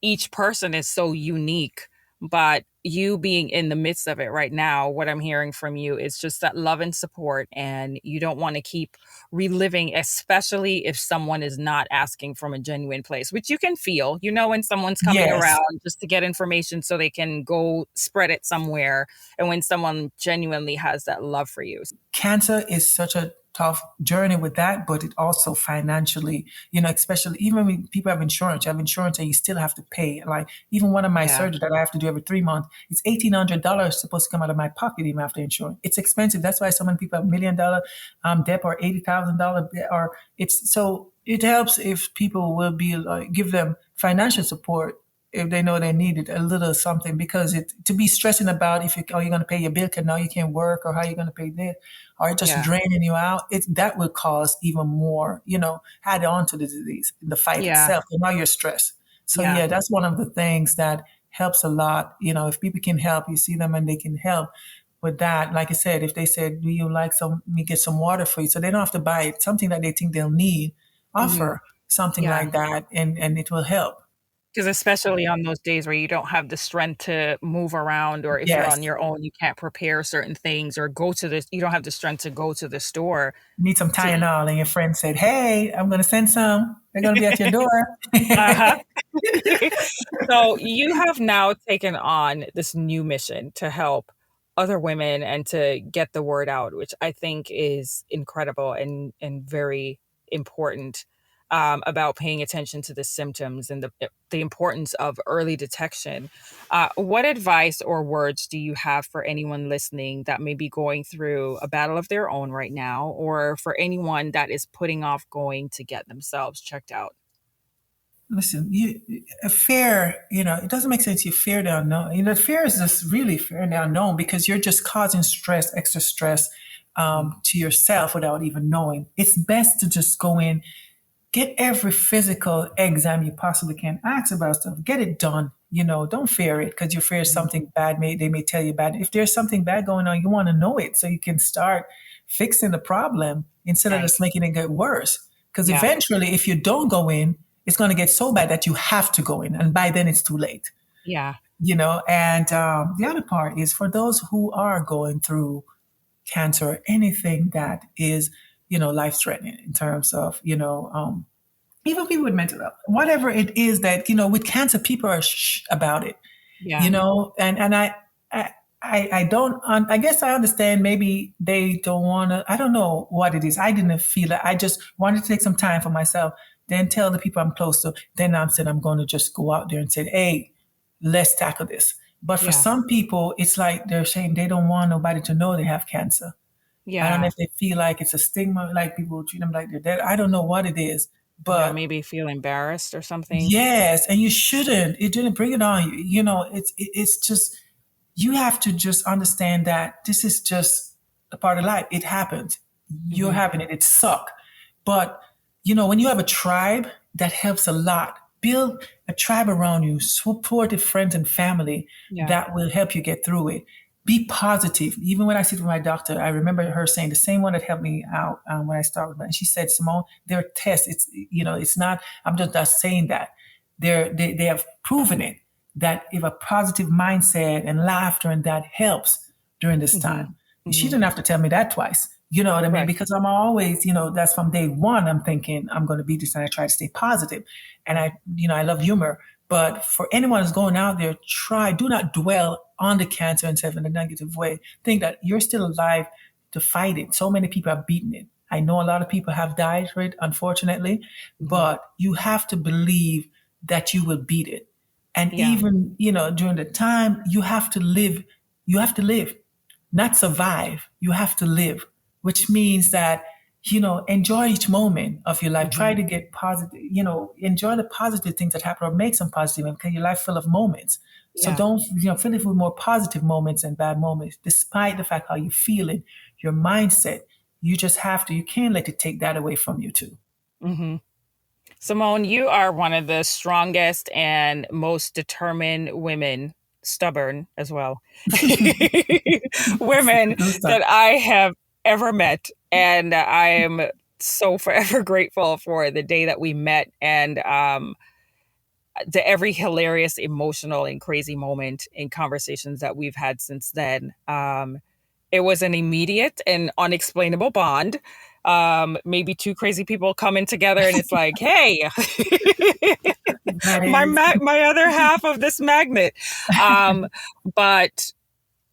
each person is so unique, but you being in the midst of it right now, what I'm hearing from you is just that love and support, and you don't want to keep reliving, especially if someone is not asking from a genuine place, which you can feel, when someone's coming Yes. around just to get information so they can go spread it somewhere, and when someone genuinely has that love for you. Cancer is such a tough journey with that, but it also financially, especially even when people have insurance, and you still have to pay. Like even one of my Yeah. surgeries that I have to do every 3 months, it's $1,800 supposed to come out of my pocket even after insurance. It's expensive. That's why so many people have $1 million debt or $80,000 debt, or it's so it helps if people will be like give them financial support if they know they need it, a little something, because to be stressing about if you're going to pay your bill because now you can't work, or how you're going to pay this, or it just Yeah. draining you out, that will cause even more, add on to the disease, the fight Yeah. itself, and now you're stressed. So Yeah. yeah, that's one of the things that helps a lot. If people can help, you see them and they can help with that. Like I said, if they said, do you like me get some water for you? So they don't have to buy it, something that they think they'll need, Hmm. offer something Yeah. like that, and it will help. Because especially on those days where you don't have the strength to move around, or if you're Yes. on your own, you can't prepare certain things or you don't have the strength to go to the store Need some to eat. Tylenol, and your friend said, hey, I'm going to send some. They're going to be at your door. Uh-huh. So you have now taken on this new mission to help other women and to get the word out, which I think is incredible and very important, about paying attention to the symptoms and the importance of early detection. What advice or words do you have for anyone listening that may be going through a battle of their own right now, or for anyone that is putting off going to get themselves checked out? Listen, a fear, it doesn't make sense. You fear the unknown. Fear is just really fear the unknown because you're just causing stress, extra stress to yourself without even knowing. It's best to just go in, get every physical exam you possibly can. Ask about stuff. Get it done. Don't fear it because you fear Mhm. something bad. They may tell you bad. If there's something bad going on, you want to know it so you can start fixing the problem instead of Right. just making it get worse. Because Yeah. eventually, if you don't go in, it's going to get so bad that you have to go in, and by then it's too late. Yeah. And the other part is for those who are going through cancer or anything that is, life threatening in terms of, even people with mental health, whatever it is that, with cancer, people are about it, Yeah. and I I don't, I guess I understand maybe they don't want to, I don't know what it is. I didn't feel it. I just wanted to take some time for myself, then tell the people I'm close to. Then I'm saying I'm going to just go out there and say, hey, let's tackle this. But for Yeah. some people, it's like they're saying they don't want nobody to know they have cancer. I don't know Yeah. if they feel like it's a stigma, like people treat them like they're dead. I don't know what it is, Yeah. but Maybe feel embarrassed or something. yes, and you shouldn't. It didn't bring it on you. You know, it's just you have to just understand that this is just a part of life. It happens. You're Hmm. having it. It suck. But when you have a tribe, that helps a lot. Build a tribe around you, supportive friends and family Yeah. that will help you get through it. Be positive. Even when I sit with my doctor, I remember her saying the same one that helped me out when I started. And she said, Simone, there are tests. It's not. I'm just not saying that. They have proven it that if a positive mindset and laughter and that helps during this Hmm. time. She Hmm. didn't have to tell me that twice. You know what I mean? Right. Because I'm always, that's from day one. I'm thinking I'm going to be this, and I try to stay positive. And I love humor. But for anyone who's going out there, do not dwell on the cancer and stuff in a negative way. Think that you're still alive to fight it. So many people have beaten it. I know a lot of people have died for it, unfortunately, Hmm. but you have to believe that you will beat it. And Yeah. even, during the time, you have to live. You have to live, not survive. You have to live, which means that, enjoy each moment of your life. Try Hmm. to get positive, enjoy the positive things that happen or make some positive, because your life full of moments. So Yeah. don't, fill it with more positive moments and bad moments, despite the fact how you're feeling, your mindset. You just have to, you can't let it take that away from you too. Hmm. Simone, you are one of the strongest and most determined women, stubborn as well, women Don't stop. that I have ever met. And I am so forever grateful for the day that we met and to every hilarious, emotional, and crazy moment in conversations that we've had since then. It was an immediate and unexplainable bond. Maybe two crazy people coming together, and it's like, hey, That my is. my other half of this magnet. Um, but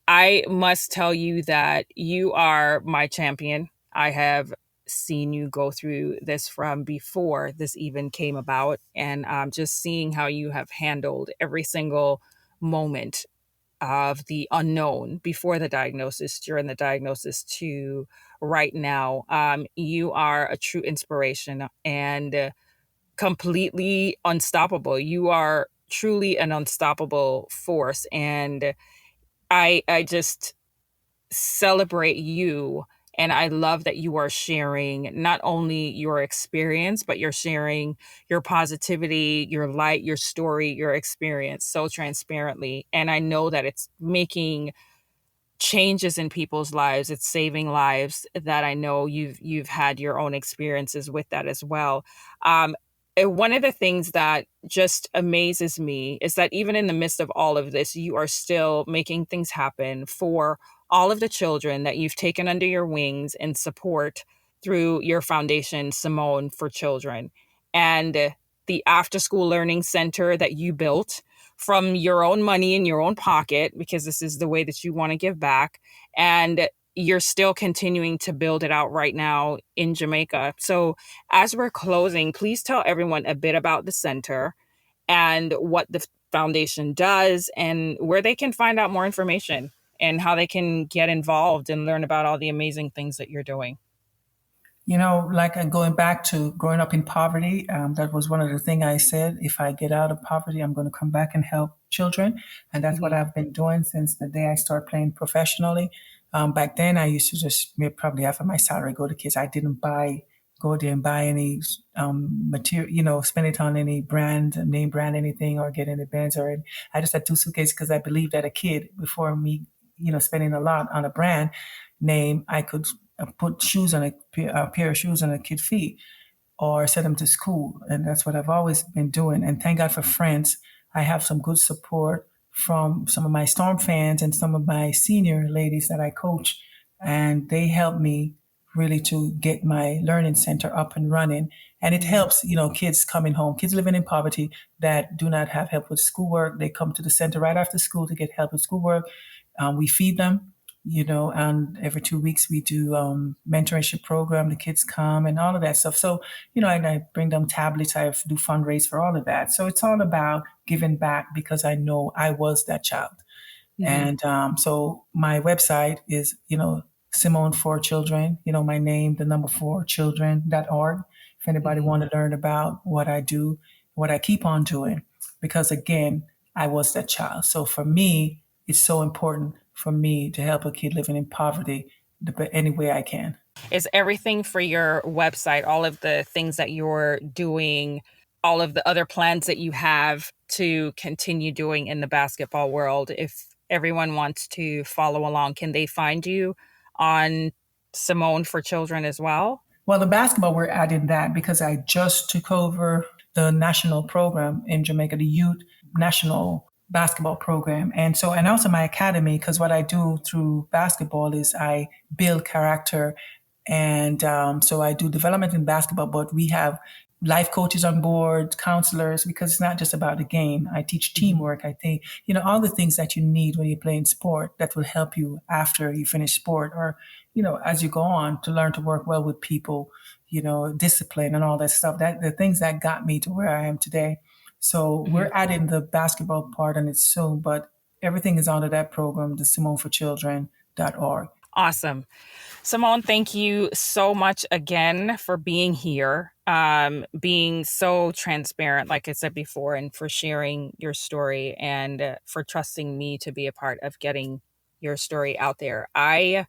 I must tell you that you are my champion. I have seen you go through this from before this even came about, and just seeing how you have handled every single moment of the unknown before the diagnosis, during the diagnosis, to right now. You are a true inspiration and completely unstoppable. You are truly an unstoppable force, and I just celebrate you. And I love that you are sharing not only your experience, but you're sharing your positivity, your light, your story, your experience so transparently. And I know that it's making changes in people's lives. It's saving lives. That I know you've had your own experiences with that as well. And one of the things that just amazes me is that even in the midst of all of this, you are still making things happen for all of the children that you've taken under your wings and support through your foundation, Simone for Children, and the after school learning center that you built from your own money in your own pocket, because this is the way that you want to give back. And you're still continuing to build it out right now in Jamaica. So, as we're closing, please tell everyone a bit about the center and what the foundation does and where they can find out more information and how they can get involved and learn about all the amazing things that you're doing. Like going back to growing up in poverty, that was one of the things I said. If I get out of poverty, I'm going to come back and help children. And that's what Mhm. I've been doing since the day I started playing professionally. Back then, I used to just make probably half of my salary go to kids. I didn't go there and buy any material, spend it on any brand, name brand, anything, or get any bands or any. I just had two suitcases because I believed that a kid, before me, spending a lot on a brand name, I could put shoes on a pair of shoes on a kid's feet or send them to school. And that's what I've always been doing. And thank God for friends. I have some good support from some of my Storm fans and some of my senior ladies that I coach. And they help me really to get my learning center up and running. And it helps, kids coming home, kids living in poverty that do not have help with schoolwork. They come to the center right after school to get help with schoolwork. We feed them, and every 2 weeks we do mentorship program. The kids come and all of that stuff. So, and I bring them tablets. I do fundraise for all of that. So it's all about giving back because I know I was that child. And so my website is, Simone for Children, my name, the number 4 children.org. If anybody want to learn about what I do, what I keep on doing, because again, I was that child. So for me, it's so important for me to help a kid living in poverty any way I can. Is everything for your website, all of the things that you're doing, all of the other plans that you have to continue doing in the basketball world, if everyone wants to follow along, can they find you on Simone for Children as well? Well, the basketball, we're adding that because I just took over the national program in Jamaica, the youth national basketball program. And also my academy, because what I do through basketball is I build character. And so I do development in basketball, but we have life coaches on board, counselors, because it's not just about the game. I teach teamwork. I think, all the things that you need when you're playing sport that will help you after you finish sport or, as you go on to learn to work well with people, discipline and all that stuff, that the things that got me to where I am today. So we're adding the basketball part on it soon, but everything is under that program, the SimoneForChildren.org. Awesome. Simone, thank you so much again for being here, being so transparent, like I said before, and for sharing your story and for trusting me to be a part of getting your story out there. I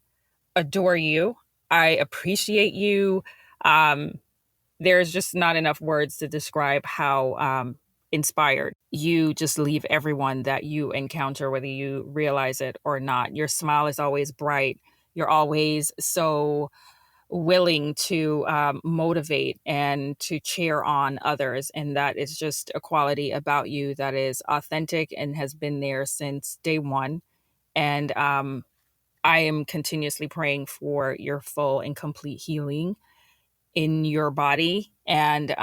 adore you. I appreciate you. There's just not enough words to describe how inspired you just leave everyone that you encounter, whether you realize it or not. Your smile is always bright. You're always so willing to motivate and to cheer on others. And that is just a quality about you that is authentic and has been there since day one. And I am continuously praying for your full and complete healing in your body and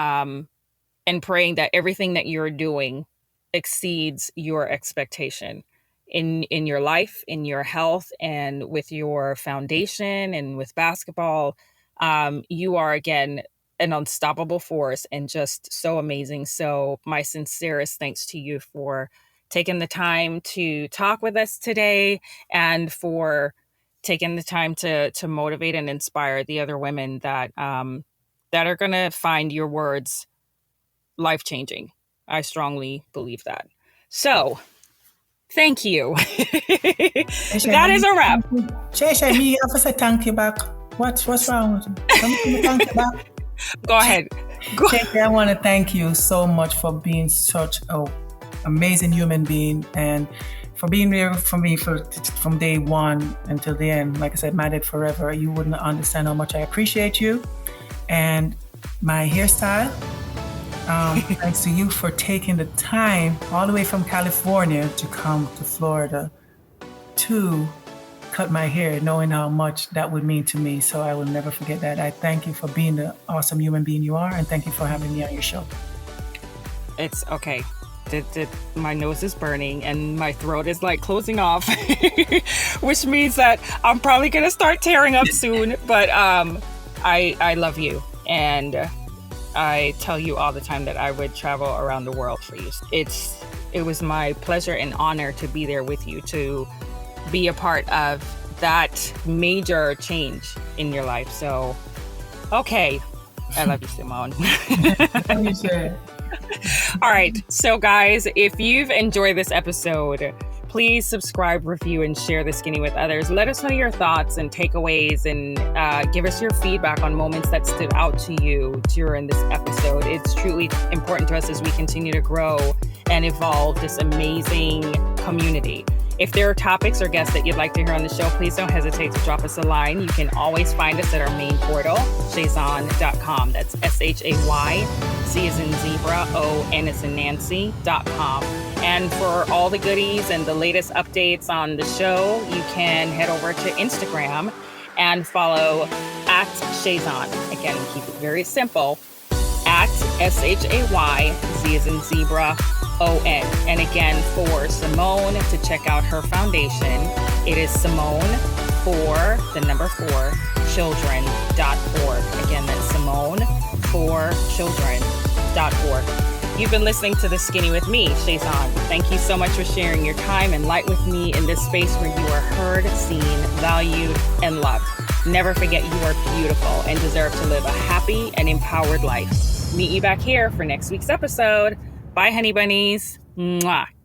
praying that everything that you're doing exceeds your expectation in your life, in your health, and with your foundation and with basketball. You are, again, an unstoppable force and just so amazing. So my sincerest thanks to you for taking the time to talk with us today and for taking the time to motivate and inspire the other women that are going to find your words life-changing. I strongly believe that. So thank you. That is a wrap. Shay, me have to say thank you back. What's wrong with you? Thank you back. Go ahead. Shay, I want to thank you so much for being such an amazing human being and for being there for me from day one until the end. Like I said, mad at forever. You wouldn't understand how much I appreciate you. And my hairstyle, thanks to you for taking the time all the way from California to come to Florida to cut my hair, knowing how much that would mean to me. So I will never forget that. I thank you for being the awesome human being you are, and thank you for having me on your show. It's okay. My nose is burning and my throat is like closing off, which means that I'm probably going to start tearing up soon. But I love you. And I tell you all the time that I would travel around the world for you. It was my pleasure and honor to be there with you, to be a part of that major change in your life. So, okay. I love you, Simone. All right. So, guys, if you've enjoyed this episode, please subscribe, review, and share The Skinny with others. Let us know your thoughts and takeaways and give us your feedback on moments that stood out to you during this episode. It's truly important to us as we continue to grow and evolve this amazing community. If there are topics or guests that you'd like to hear on the show, please don't hesitate to drop us a line. You can always find us at our main portal, shayzon.com. That's SHAY, Z as in zebra, O, N as in Nancy.com. And for all the goodies and the latest updates on the show, you can head over to Instagram and follow at Shayzon. Again, keep it very simple. At SHAY, Z as in zebra, ON. And again, for Simone to check out her foundation, it is Simone children.org. Again, that's Simone children.org. You've been listening to The Skinny with me, Shayzon. Thank you so much for sharing your time and light with me in this space where you are heard, seen, valued, and loved. Never forget you are beautiful and deserve to live a happy and empowered life. Meet you back here for next week's episode. Bye, honey bunnies. Mwah.